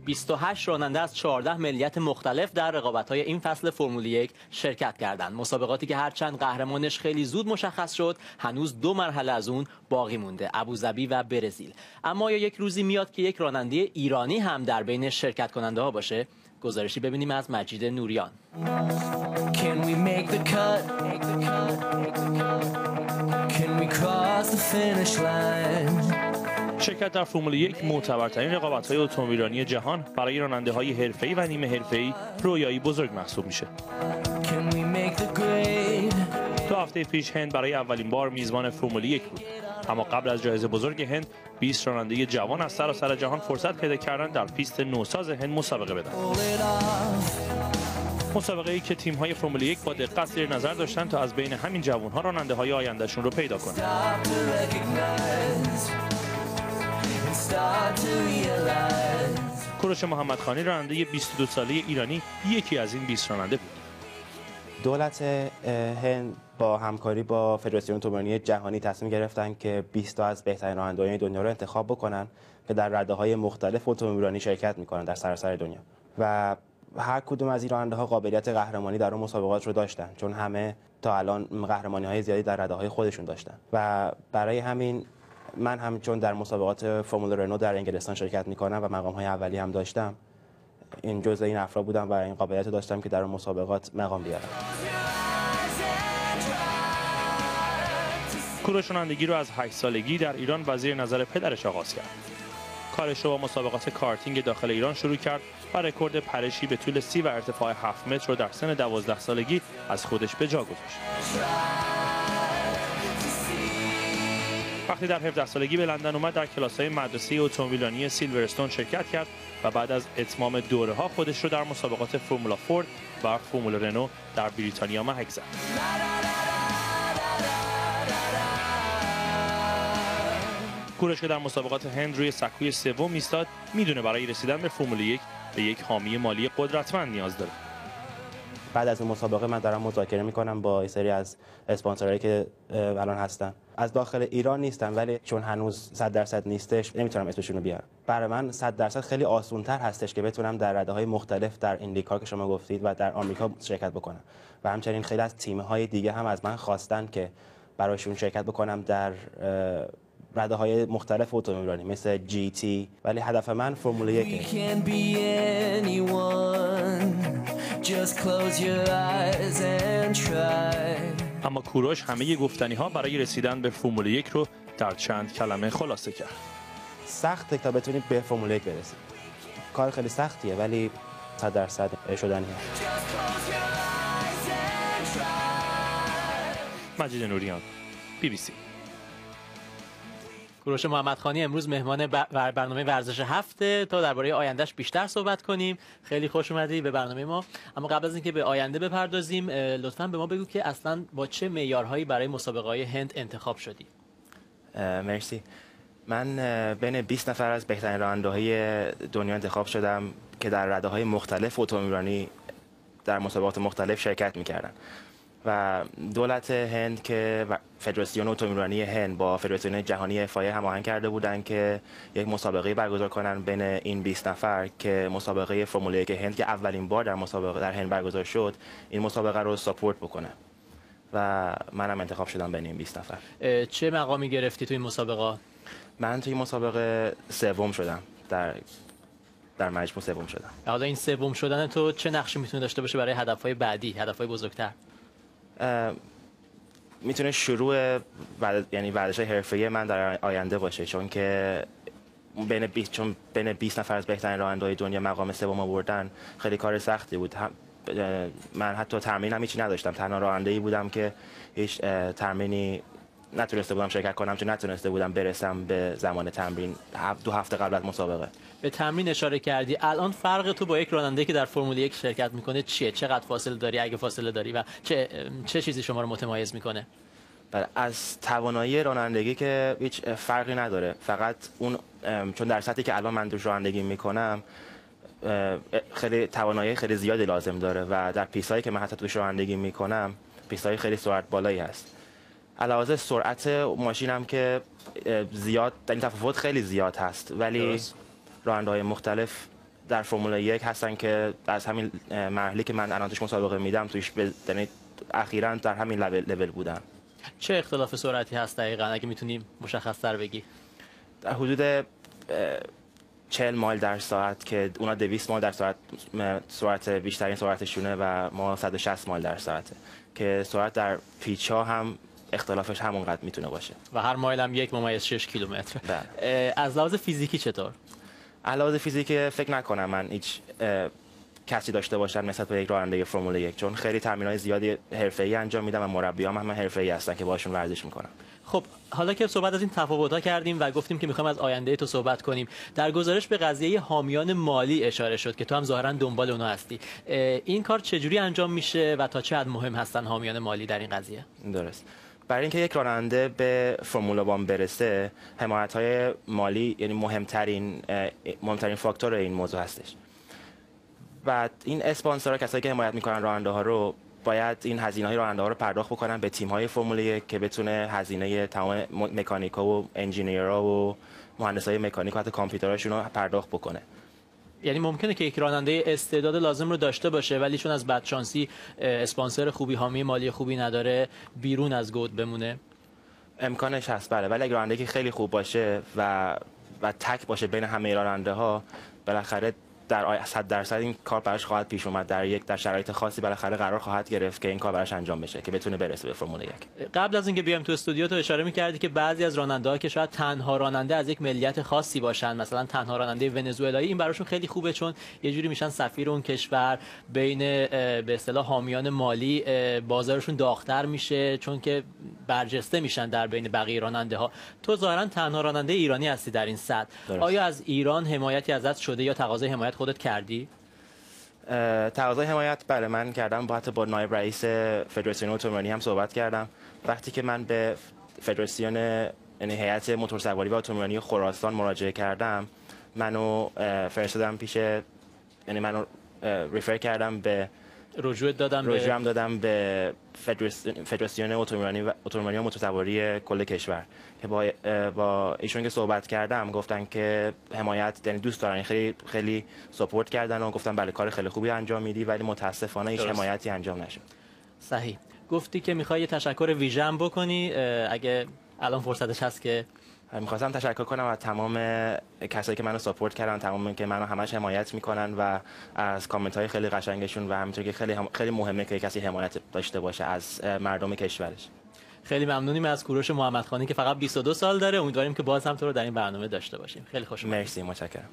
28 راننده از 14 ملیت مختلف در رقابت‌های این فصل فرمول 1 شرکت کردند. مسابقاتی که هرچند قهرمانش خیلی زود مشخص شد، هنوز 2 مرحله از اون باقی مونده: ابوظبی و برزیل. اما آیا یک روزی میاد که یک راننده ایرانی هم در بین شرکت کننده ها باشه؟ گزارشی ببینیم از مجید نوریان. شرکت در فرمول 1 معتبرترین رقابت‌های اتومبیلرانی جهان برای راننده‌های حرفه‌ای و نیمه حرفه‌ای رویایی بزرگ محسوب میشه. 2 هفته پیش هند برای اولین بار میزبان فرمول 1 بود. اما قبل از جایزه بزرگ هند 20 راننده جوان از سراسر جهان فرصت پیدا کردند در پیست نوساز هند مسابقه بدن. مسابقه‌ای که تیم‌های فرمول 1 با دقت زیر نظر داشتن تا از بین همین جوان‌ها راننده‌های آیندهشون رو پیدا کنند. کوروش محمدخانی راننده 22 ساله ایرانی یکی از این 20 راننده بود. دولت هند با همکاری با فدراسیون اتومبیلرانی جهانی تصمیم گرفتن که 20 تا از بهترین راننده‌های دنیا رو انتخاب بکنن که در رده‌های مختلف اتومبیلرانی شرکت می‌کنن در سراسر دنیا و هر کدوم از این راننده‌ها قابلیت قهرمانی در اون مسابقات رو داشتن، چون همه تا الان قهرمانی‌های زیادی در رده‌های خودشون داشتن و برای همین من هم چون در مسابقات فرمول رنو در انگلستان شرکت می‌کنم و مقام‌های اولیه هم داشتم، این جزء این افراد بودم و این قابلیت داشتم که در اون مسابقات مقام بیارم. کوروش رانندگی رو از 8 سالگی در ایران و زیر نظر پدرش آغاز کرد. کارش رو با مسابقات کارتینگ داخل ایران شروع کرد و رکورد پرشی به طول 30 و ارتفاع 7 متر رو در سن 12 سالگی از خودش به جا گذاشت. وقتی در 17 سالگی به لندن اومد، در کلاس‌های مدرسه اتومبیلرانی سیلورستون شرکت کرد و بعد از اتمام دوره‌ها خودش رو در مسابقات فرمولا فورد و فرمول رنو در بریتانیا محک زد. کوروش که در مسابقات هند روی سکوی سوم ایستاد، میدونه برای رسیدن به فرمول 1 به یک حامی مالی قدرتمند نیاز داره. بعد از این مسابقه من دارم مذاکره میکنم با این سری از اسپانسرایی که الان هستن. از داخل ایران نیستن، ولی چون هنوز 100% نیستش نمیتونم اسمشون رو بیارم. برای من 100% خیلی آسان‌تر هستش که بتونم در رده‌های مختلف در ایندیکار که شما گفتید و در آمریکا شرکت بکنم و همچنین خیلی از تیم‌های دیگه هم از من خواستن که براشون شرکت بکنم در رده‌های مختلف اتومبیلرانی مثل جی تی، ولی هدف من فرمول 1. اما کوروش همه گفتنی‌ها برای رسیدن به فرمول 1 رو در چند کلمه خلاصه کرد. سخته تا بتونید به فرمول 1 برسید. کار خیلی سختیه ولی 100% شدنیه. مجید نوریان، BBC. کوروش محمدخانی امروز مهمان برنامه ورزش هفته تا درباره آیندهش بیشتر صحبت کنیم. خیلی خوش اومدی به برنامه ما. اما قبل از اینکه به آینده بپردازیم، لطفاً به ما بگو که اصلاً با چه معیارهایی برای مسابقه‌های هند انتخاب شدی؟ مرسی. من بین 20 نفر از بهترین راننده‌های دنیا انتخاب شدم که در رده‌های مختلف اتومبیلرانی در مسابقات مختلف شرکت می‌کردن. و دولت هند که فدراسیون اتومبیلرانی هند با فدراسیون جهانی FIA هماهنگ کرده بودند که یک مسابقه برگزار کنن بین این 20 نفر که مسابقه فرمول 1 هند که اولین بار در مسابقه در هند برگزار شد، این مسابقه رو ساپورت بکنه و منم انتخاب شدم بین این 20 نفر. چه مقامی گرفتی تو این مسابقه؟ من توی مسابقه سوم شدم، در مجموع سوم شدم. حالا این سوم شدن تو چه نقشی میتونه داشته باشه برای هدف‌های بعدی، هدف‌های بزرگتر؟ میتونه شروع یعنی ورزش حرفه‌ای من در آینده باشه، چون که بین 20 نفر از بهترین راننده‌های دنیا مقام سوم آوردن خیلی کار سختی بود. من حتی تمرین هم هیچی نداشتم، تنها راننده‌ای بودم که هیچ تمرینی نتونسته بودم شرکت کنم، چون نتونسته بودم برسم به زمان تمرین 2 هفته قبل از مسابقه. به تمرین اشاره کردی. الان فرق تو با یک راننده که در فرمول 1 شرکت میکنه چیه؟ چقدر فاصله داری اگه فاصله داری و چه چیزی شما رو متمایز میکنه؟ از توانایی رانندگی که هیچ فرقی نداره، فقط اون چون در سطحی که الان من توش رانندگی میکنم خیلی توانایی خیلی زیادی لازم داره و در پیستایی که من حتی توش رانندگی میکنم پیستای خیلی سرعت بالایی هست. علاوه سرعت ماشینم که زیاد، در این تفاوت خیلی زیاد هست، ولی راننده‌های مختلف در فرمول 1 هستن که از همین مرحله که من الان توش مسابقه میدم توش یعنی اخیراً در همین لول بودن. چه اختلاف سرعتی هست دقیقاً اگه میتونیم مشخص‌تر بگی؟ در حدود 40 مایل در ساعت که اونا 200 مایل در سرعت بیشترین سرعتشونه و ما 160 مایل در ساعته که سرعت در پیچ‌ها هم اختلافش همونقدر میتونه باشه و هر مایل هم 1.6 کیلومتر. از لحاظ فیزیکی چطور؟ از لحاظ فیزیکی فکر نکنم من هیچ کسی داشته باشن نسبت به یک راننده فرمول 1 چون خیلی تمرینات زیادی حرفه‌ای انجام میدم و مربیام هم حرفه‌ای هستن که باشون ورزش میکنم. خب حالا که صحبت از این تفاوت‌ها کردیم و گفتیم که می‌خوایم از آینده تو صحبت کنیم، در گزارش به قضیه حامیان مالی اشاره شد که تو هم ظاهراً دنبال اونها هستی. این کار چجوری انجام میشه و تا چه حد مهم هستن حامیان مالی در این قضیه؟ درست. برای اینکه یک راننده به فرمول 1 برسه، حمایت‌های مالی یعنی مهمترین فاکتور این موضوع هستش. بعد این اسپانسرها کسایی که حمایت میکنن راننده‌ها رو باید این هزینه‌های راننده‌ها رو پرداخت بکنن به تیم‌های فرمول 1 که بتونه هزینه تمام مکانیکا و انجینیرها و مهندسای مکانیک و حتی کامپیوترهاشون رو پرداخت بکنه. یعنی ممکنه که یک راننده استعداد لازم رو داشته باشه ولی چون از بدشانسی اسپانسر خوبی، حامی مالی خوبی نداره، بیرون از گود بمونه؟ امکانش هست بله، ولی اگه رانندگی خیلی خوب باشه و تک باشه بین همه راننده‌ها، بالاخره در 100% این کار براش خواهد پیش اومد، در شرایط خاصی بالاخره قرار خواهد گرفت که این کار براش انجام بشه که بتونه برسه به فرمول 1. قبل از اینکه بیایم تو استودیو تو اشاره می‌کردی که بعضی از راننده‌ها که شاید تنها راننده از یک ملیت خاصی باشن، مثلا تنها راننده ونزوئلایی، این براشون خیلی خوبه چون یه جوری میشن سفیر اون کشور، بین به اصطلاح حامیان مالی بازارشون داغ‌تر میشه چون که برجسته میشن در بین بقیه راننده‌ها. تو ظاهراً تنها راننده ایرانی هستی در این سطح. آیا از ایران حمایتی ازت شده یا تقاضای حمایت خودت کردی؟ تقاضای حمایت بله من کردم، با نایب رئیس فدراسیون اتومبیلی هم صحبت کردم. وقتی که من به فدراسیون یعنی هیئت موتورسواری و اتومبیلی خراسان مراجعه کردم، منو فرستادم پیش، یعنی منو ریفر کردم به رجوع دادم به فدراسیون اتومبیلی و موتورسواری کل کشور که با ایشون که صحبت کردم گفتن که حمایت یعنی دوست دارن، خیلی خیلی ساپورت کردن و گفتن بله کار خیلی خوبی انجام میدی ولی متاسفانه هیچ حمایتی انجام نشد. صحیح. گفتی که میخوای یه تشکر ویژه بکنی، اگه الان فرصتش هست که می‌خواستم تشکر کنم از تمام کسایی که منو ساپورت کردن، تمامی که منو همش حمایت میکنن و از کامنت‌های خیلی قشنگشون و همینطور که خیلی مهمه که کسی حمایت داشته باشه از مردم کشورش. خیلی ممنونیم از کوروش محمدخانی که فقط 22 سال داره. امیدواریم که باز هم تو رو در این برنامه داشته باشیم. خیلی خوش اومدید. مرسی، متشکرم.